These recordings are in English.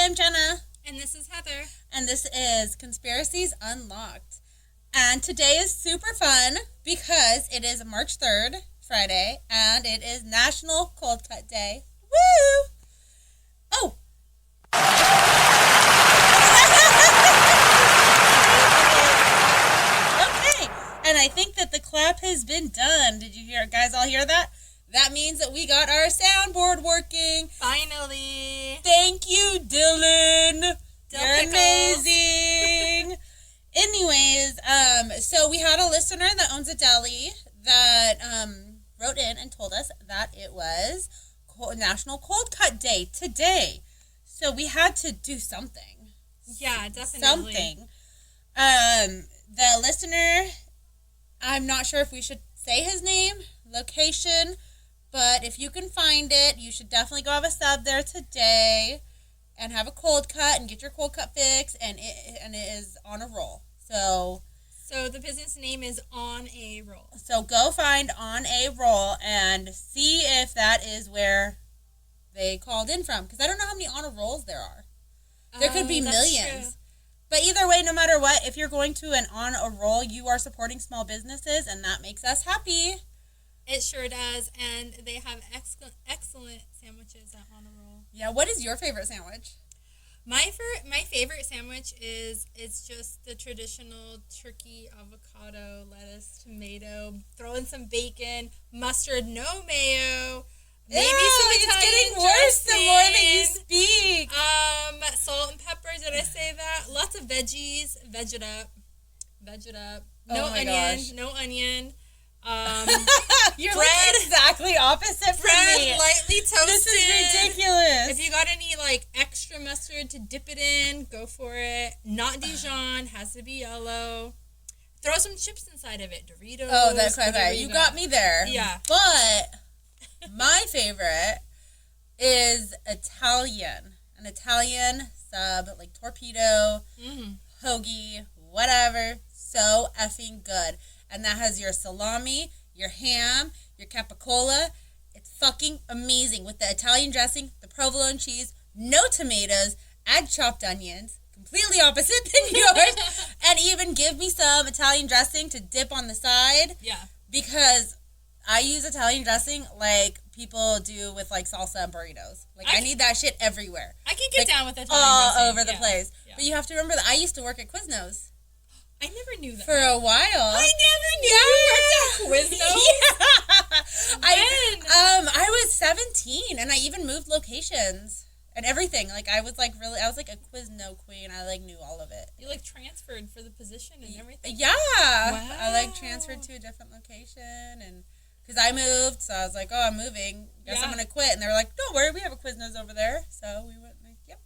am Jenna. And this is Heather. And this is Conspiracies Unlocked. And today is super fun because it is March 3rd, Friday, and it is National Cold Cut Day. Woo! Oh! Okay, and I think that the clap has been done. Did you guys all hear that? That means that we got our soundboard working. Finally. Thank you, Dylan. You're amazing. Anyways, so we had a listener that owns a deli that wrote in and told us that it was National Cold Cut Day today. So we had to do something. Yeah, definitely. Something. The listener, I'm not sure if we should say his name, location, but if you can find it, you should definitely go have a sub there today and have a cold cut and get your cold cut fix, and it is on a roll. So the business name is On a Roll. So go find On a Roll and see if that is where they called in from, because I don't know how many on a rolls there are. There could be millions. True. But either way, no matter what, if you're going to an On a Roll, you are supporting small businesses, and that makes us happy. It sure does, and they have excellent sandwiches at On a Roll. Yeah, what is your favorite sandwich? My favorite sandwich is just the traditional turkey, avocado, lettuce, tomato, throw in some bacon, mustard, no mayo, maybe some Italian it's getting worse dressing, the more that you speak. Salt and pepper, did I say that? Lots of veggies, veg it up. No onion, gosh. no onion. You're bread, like exactly opposite from bread me. lightly toasted. This is ridiculous. If you got any like extra mustard to dip it in, go for it. Not Dijon, has to be yellow. Throw some chips inside of it. Doritos. Oh, that's okay. You got me there. Yeah. But my favorite is Italian. An Italian sub, like torpedo, hoagie, whatever. So effing good. And that has your salami, your ham, your capicola. It's fucking amazing with the Italian dressing, the provolone cheese, no tomatoes, add chopped onions, completely opposite than yours, and even give me some Italian dressing to dip on the side. Yeah. Because I use Italian dressing like people do with like salsa and burritos. Like I need that shit everywhere. I can get down with Italian all dressing. All over the place. Yeah. But you have to remember that I used to work at Quiznos. I never knew that. For a while. I never knew you worked at Quiznos. Yeah. I was 17 and I even moved locations and everything. Like I was like a Quizno queen. I like knew all of it. You like transferred for the position and everything? Yeah. Wow. I like transferred to a different location and because I moved, so I was like, oh, I'm moving. Guess I'm going to quit. And they were like, don't worry, we have a Quiznos over there. So we went like, yep.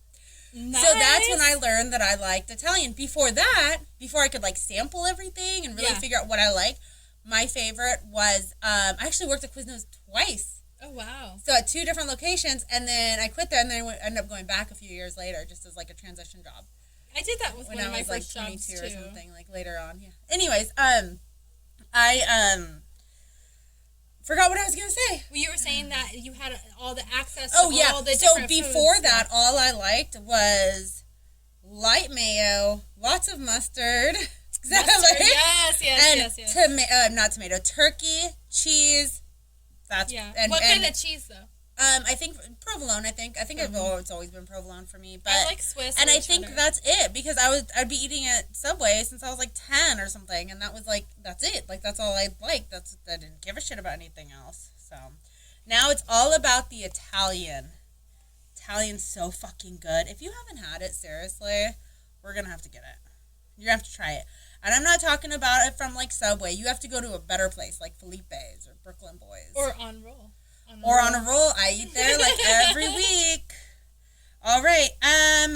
Nice. So that's when I learned that I liked Italian. Before that, before I could like sample everything and really figure out what I liked, my favorite was, I actually worked at Quiznos twice. Oh, wow. So at 2 different locations, and then I quit there, and then I ended up going back a few years later just as like a transition job. I did that with when one I of my was like first 22 jobs, or too. something, like later on. Yeah. Anyways, I forgot what I was going to say. Well, you were saying that you had all the access to all the different So before foods. that, all I liked was light mayo, lots of mustard. Exactly. Mustard, yes. And not tomato, turkey, cheese. That's what kind of cheese though? I think provolone. I think it's always been provolone for me. But I like Swiss. And I cheddar. think that's it because I'd be eating at Subway since I was like 10 or something, and that was like that's it. Like that's all I liked. I didn't give a shit about anything else. So now it's all about the Italian. Italian's so fucking good. If you haven't had it, seriously, we're gonna have to get it. You're gonna have to try it. And I'm not talking about it from like Subway. You have to go to a better place like Felipe's or Brooklyn Boys. Or On Roll. On a roll. I eat there like every week. All right.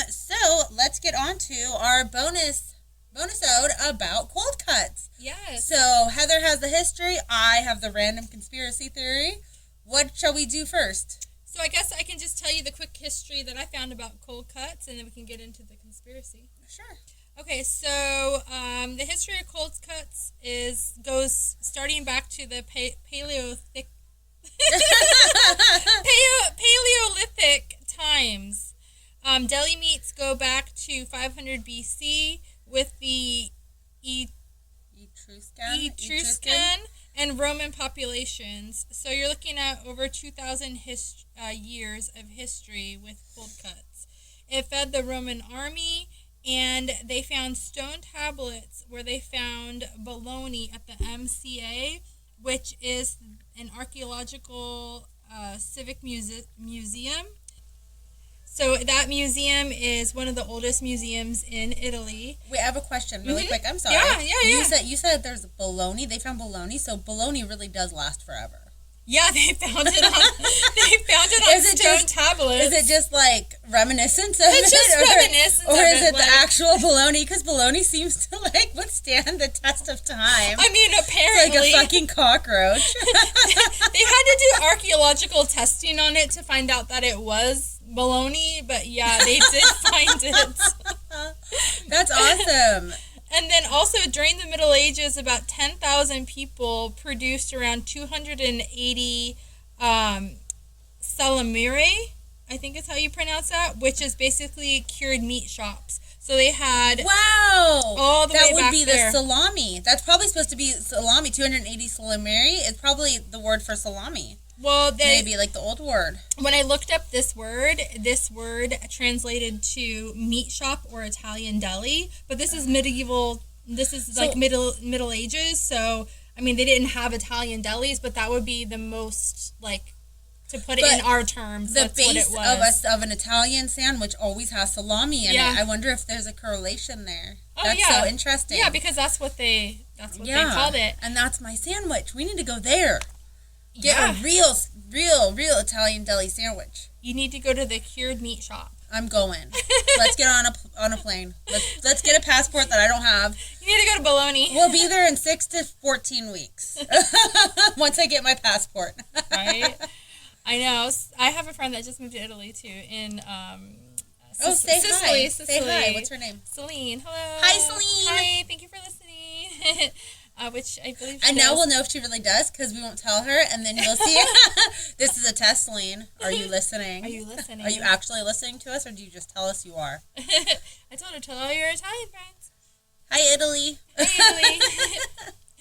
So let's get on to our bonusode about cold cuts. Yes. So Heather has the history. I have the random conspiracy theory. What shall we do first? So I guess I can just tell you the quick history that I found about cold cuts, and then we can get into the conspiracy. Sure. Okay, so the history of cold cuts goes starting back to the Paleolithic times. Deli meats go back to 500 BC with the Etruscan and Roman populations. So you're looking at over 2,000 years of history with cold cuts. It fed the Roman army, and they found stone tablets where they found bologna at the MCA, which is an archaeological civic museum. So that museum is one of the oldest museums in Italy. Wait, I have a question really quick. I'm sorry. Yeah. You said there's bologna. They found bologna, so bologna really does last forever. Yeah, they found it on stone tablets. Is it just like reminiscence of it's it? Just reminiscence or is it like, the actual bologna? Because bologna seems to like withstand the test of time. I mean, apparently. It's like a fucking cockroach. They had to do archaeological testing on it to find out that it was bologna, but yeah, they did find it. That's awesome. And then also during the Middle Ages, about 10,000 people produced around 280 salamire, I think is how you pronounce that, which is basically cured meat shops. So they had all the way back there. That would be the salami. That's probably supposed to be salami. 280 salamire is probably the word for salami. Well, maybe like the old word. When I looked up this word translated to meat shop or Italian deli, but this is medieval. This is like Middle Ages. So I mean, they didn't have Italian delis, but that would be the most like to put it in our terms. The base of an Italian sandwich always has salami in it. I wonder if there's a correlation there. That's so interesting. Yeah, because that's what they called it. And that's my sandwich. We need to go there. Get a real Italian deli sandwich. You need to go to the cured meat shop. I'm going. Let's get on a plane. Let's get a passport that I don't have. You need to go to Bologna. We'll be there in 6 to 14 weeks. Once I get my passport. Right? I know. I have a friend that just moved to Italy too. Say Sicily. hi. Say hi. What's her name? Celine. Hello. Hi, Celine. Hi. Thank you for listening. Which I believe she And does. now we'll know if she really does, because we won't tell her, and then you'll see. This is a test, Celine. Are you listening? Are you listening? Are you actually listening to us, or do you just tell us you are? I told her to tell all your Italian friends. Hi, Italy. Hi, Italy.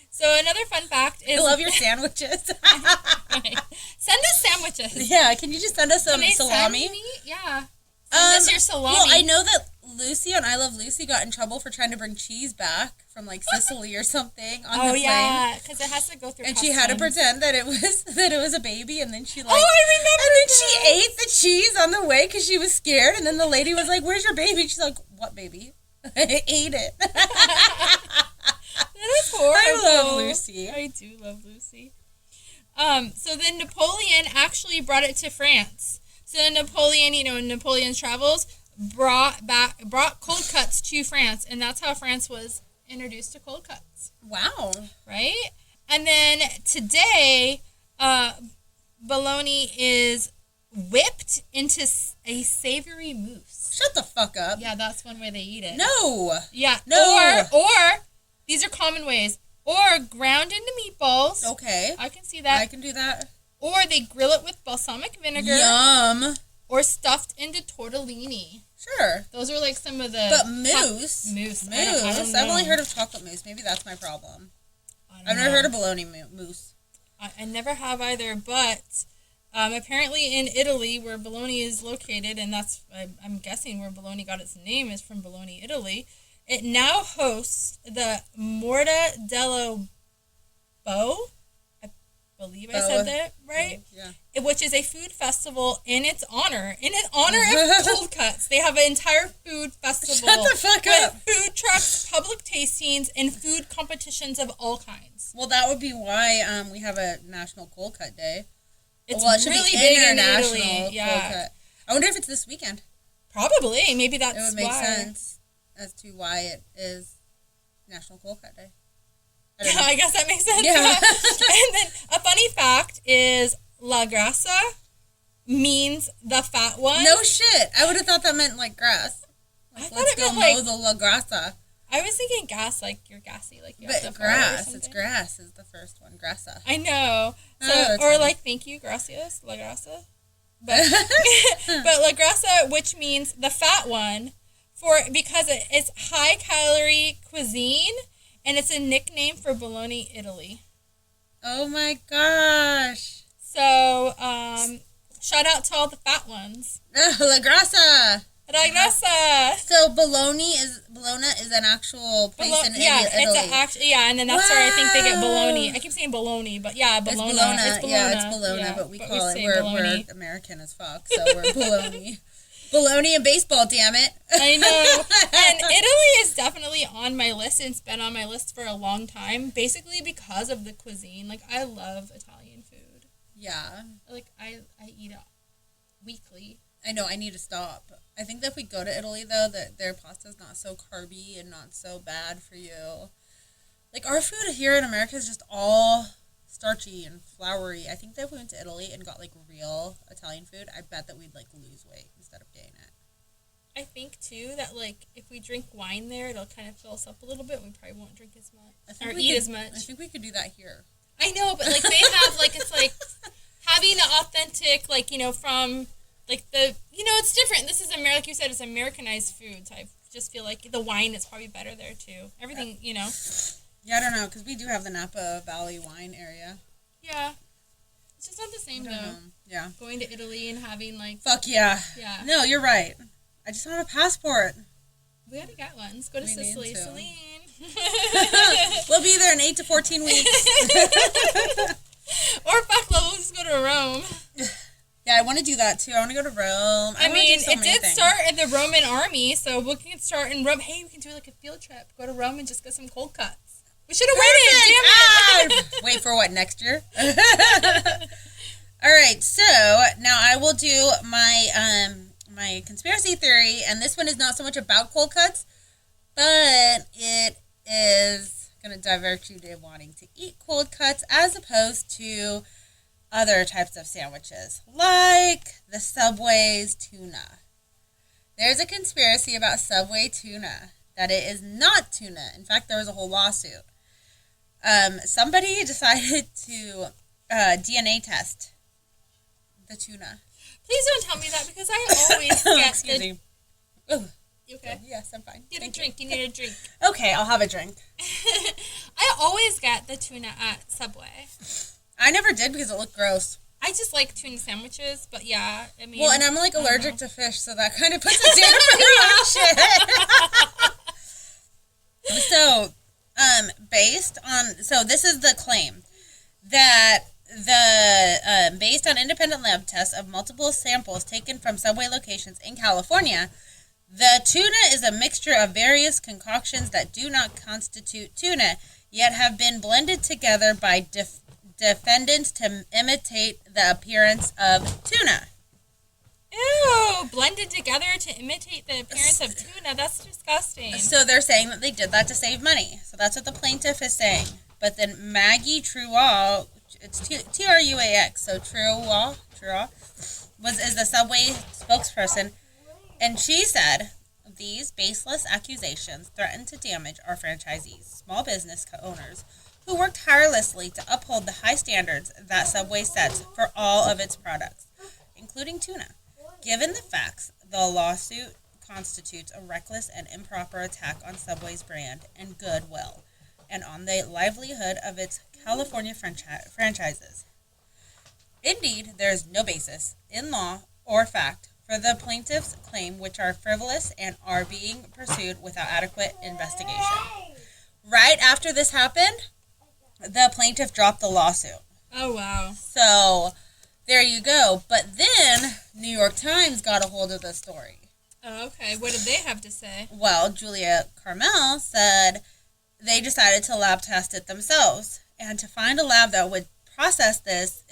So another fun fact is... I love your sandwiches. Right. Send us sandwiches. Yeah, can you just send us some salami? Send me? Yeah. Send us your salami. Well, I know that Lucy on I Love Lucy got in trouble for trying to bring cheese back from like Sicily or something on the plane. Oh yeah, because it has to go through. And she had to pretend that it was a baby, and then she like. Oh, I remember. And then she ate the cheese on the way because she was scared, and then the lady was like, "Where's your baby?" She's like, "What baby?" I ate it. That is horrible. I love Lucy. I do love Lucy. So then Napoleon actually brought it to France. So then Napoleon, in Napoleon's travels, brought cold cuts to France, and that's how France was introduced to cold cuts. Wow. Right? And then today, bologna is whipped into a savory mousse. Shut the fuck up. Yeah, that's one way they eat it. No. Yeah. No. Or these are common ways. Or ground into meatballs. Okay. I can see that. I can do that. Or they grill it with balsamic vinegar. Yum. Or stuffed into tortellini. Sure. Those are like some of the... But mousse. Mousse. I've only heard of chocolate mousse. Maybe that's my problem. I've never heard of bologna mousse. I never have either, but apparently in Italy, where bologna is located, and that's, I'm guessing where bologna got its name is from Bologna, Italy, it now hosts the Morta dello Bo. I believe I said that right. Yeah. Which is a food festival in its honor. In honor of cold cuts, they have an entire food festival. Shut the fuck up. With food trucks, public tastings, and food competitions of all kinds. Well, that would be why we have a National Cold Cut Day. It's it should really be big International in Italy. Yeah. Cold Cut. I wonder if it's this weekend. Probably. Maybe that's why. It would make sense as to why it is National Cold Cut Day. I guess that makes sense. Yeah. And then a funny fact is la grassa means the fat one. No shit. I would have thought that meant like grass. I thought Let's it go meant mow the la grassa. I was thinking gas, like you're gassy, like you have But to grass, it's grass is the first one. Grassa. I know. So, Oh, or funny. like thank you, gracias, la grassa. But but La Grassa, which means the fat one, because it's high calorie cuisine, and it's a nickname for Bologna, Italy. Oh my gosh! So shout out to all the fat ones. La Grassa. La Grassa. So Bologna is an actual place in Italy. And then that's where I think they get bologna. I keep saying bologna, but yeah, bologna. It's Bologna, but we call it. We're American as fuck, so we're Bologna. Bologna and baseball, damn it. I know. And Italy is definitely on my list, and it's been on my list for a long time, basically because of the cuisine. Like, I love Italian food. Yeah. Like, I eat it weekly. I know, I need to stop. I think that if we go to Italy, though, that their pasta's not so carby and not so bad for you. Like, our food here in America is just all starchy and floury. I think that if we went to Italy and got, like, real Italian food, I bet that we'd, like, lose weight instead of gain it. I think, too, that, like, if we drink wine there, it'll kind of fill us up a little bit, and we probably won't drink as much. Or eat as much. I think we could do that here. I know, but, like, they have, like, it's, like, having the authentic, like, you know, from... Like, it's different. This is, like you said, it's Americanized food. So I just feel like the wine is probably better there, too. Everything, Yeah, I don't know, because we do have the Napa Valley wine area. Yeah. It's just not the same, though. Yeah. Going to Italy and having, like... Fuck yeah. Yeah. No, you're right. I just don't have a passport. We gotta get one. Let's go to Sicily. Celine. We'll be there in 8 to 14 weeks. Or fuck, we'll just go to Rome. Yeah, I want to do that, too. I want to go to Rome. I mean, it did start in the Roman army, so we can start in Rome. Hey, we can do, like, a field trip. Go to Rome and just get some cold cuts. We should have waited, damn it! Wait for what, next year? All right, so now I will do my conspiracy theory, and this one is not so much about cold cuts, but it is going to divert you to wanting to eat cold cuts as opposed to other types of sandwiches, like the Subway's tuna. There's a conspiracy about Subway tuna, that it is not tuna. In fact, there was a whole lawsuit. Somebody decided to DNA test the tuna. Please don't tell me that, because I always get Excuse me. You okay? Yes, I'm fine. You need a drink. Okay, I'll have a drink. I always get the tuna at Subway. I never did because it looked gross. I just like tuna sandwiches, but yeah, I mean... Well, and I'm like allergic to fish, so that kind of puts a damper on shit. So, this is the claim that based on independent lab tests of multiple samples taken from Subway locations in California, the tuna is a mixture of various concoctions that do not constitute tuna, yet have been blended together by defendants to imitate the appearance of tuna. Ew, blended together to imitate the appearance of tuna. That's disgusting. So they're saying that they did that to save money. So that's what the plaintiff is saying. But then Maggie Truax, it's Truax, so Truax is the Subway spokesperson, and she said, these baseless accusations threaten to damage our franchisees, small business owners, who work tirelessly to uphold the high standards that Subway sets for all of its products, including tuna. Given the facts, the lawsuit constitutes a reckless and improper attack on Subway's brand and goodwill, and on the livelihood of its California franchises. Indeed, there is no basis in law or fact for the plaintiff's claim, which are frivolous and are being pursued without adequate investigation. Right after this happened, the plaintiff dropped the lawsuit. Oh, wow. So, there you go. But then, New York Times got a hold of the story. Oh, okay. What did they have to say? Well, Julia Carmel said they decided to lab test it themselves. And to find a lab that would process this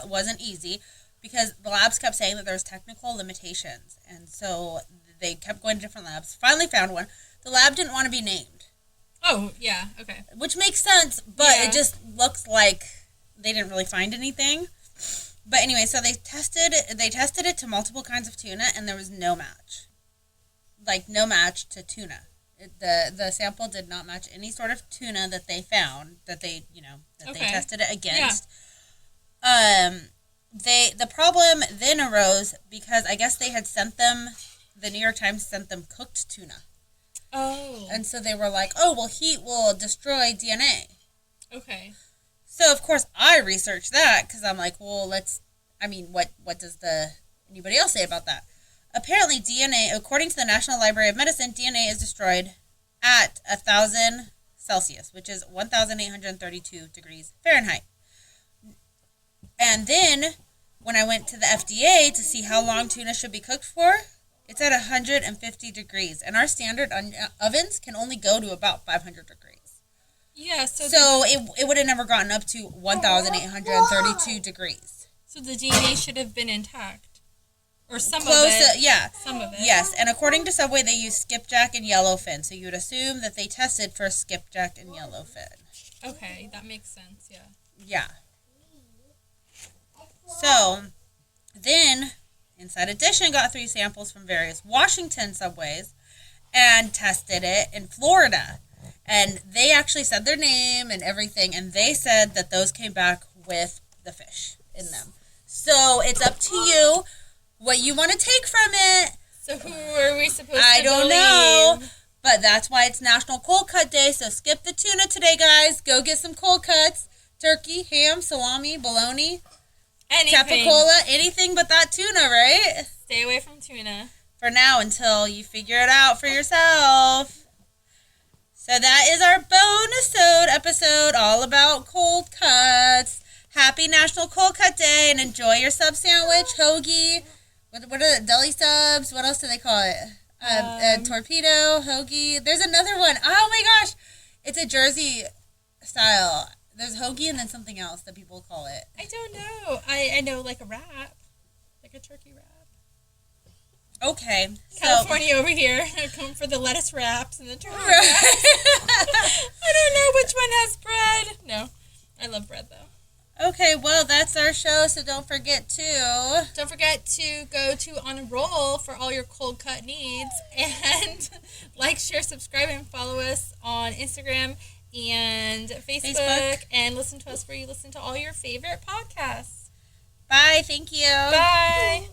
wasn't easy, because the labs kept saying that there was technical limitations. And so they kept going to different labs. Finally found one. The lab didn't want to be named. Oh, yeah, okay. Which makes sense, but It just looks like they didn't really find anything. But anyway, so they tested it to multiple kinds of tuna, and there was no match. Like, no match to tuna. The sample did not match any sort of tuna that they found, that they tested it against. Yeah. the problem then arose because I guess they had sent them, the New York Times sent them cooked tuna. Oh. And so they were like, oh, well, heat will destroy DNA. Okay. So, of course, I researched that because I'm like, well, what does anybody else say about that? Apparently, DNA, according to the National Library of Medicine, DNA is destroyed at 1,000 Celsius, which is 1,832 degrees Fahrenheit. And then, when I went to the FDA to see how long tuna should be cooked for, it's at 150 degrees. And our standard ovens can only go to about 500 degrees. Yeah, so it would have never gotten up to 1,832 degrees. So the DNA should have been intact. Or some of it. Yeah. Some of it. Yes, and according to Subway, they use skipjack and yellowfin. So you would assume that they tested for skipjack and yellowfin. Okay, that makes sense, yeah. Yeah. So, then, Inside Edition got 3 samples from various Washington Subways and tested it in Florida. And they actually said their name and everything, and they said that those came back with the fish in them. So, it's up to you what you want to take from it. So, who are we supposed to I don't believe? know. But that's why it's National Cold Cut Day, so skip the tuna today, guys. Go get some cold cuts. Turkey, ham, salami, bologna. Anything. Capicola, anything but that tuna, right? Stay away from tuna. For now, until you figure it out for yourself. So that is our Bonasode episode all about cold cuts. Happy National Cold Cut Day and enjoy your sub sandwich, hoagie. What are the deli subs? What else do they call it? Torpedo, hoagie. There's another one. Oh my gosh. It's a Jersey style. There's hoagie and then something else that people call it. I don't know. I know like a wrap. Like a turkey wrap. Okay. California over here. Come for the lettuce wraps and the turkey wraps. I don't know which one has bread. No. I love bread though. Okay, well that's our show, so don't forget to go to On a Roll for all your cold cut needs, and like, share, subscribe, and follow us on Instagram and Facebook, and listen to us where you listen to all your favorite podcasts. Bye. Thank you. Bye.